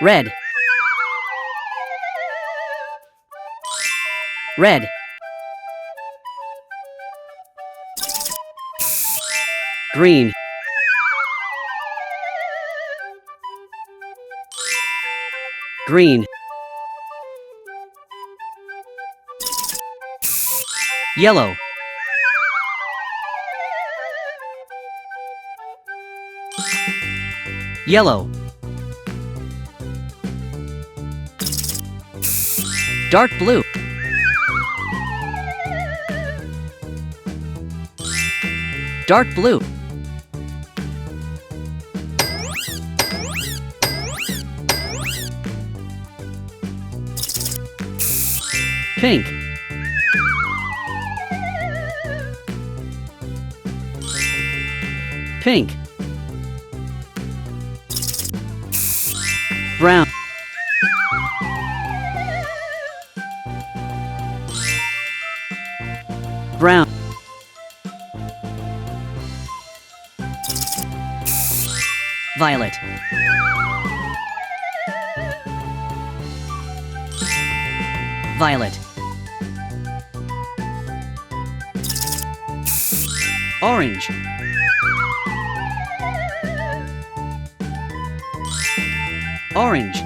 red, red, green, green, yellow, yellow, dark blue, dark blue, pink, pink, brown, brown, violet, violet, orange, orange,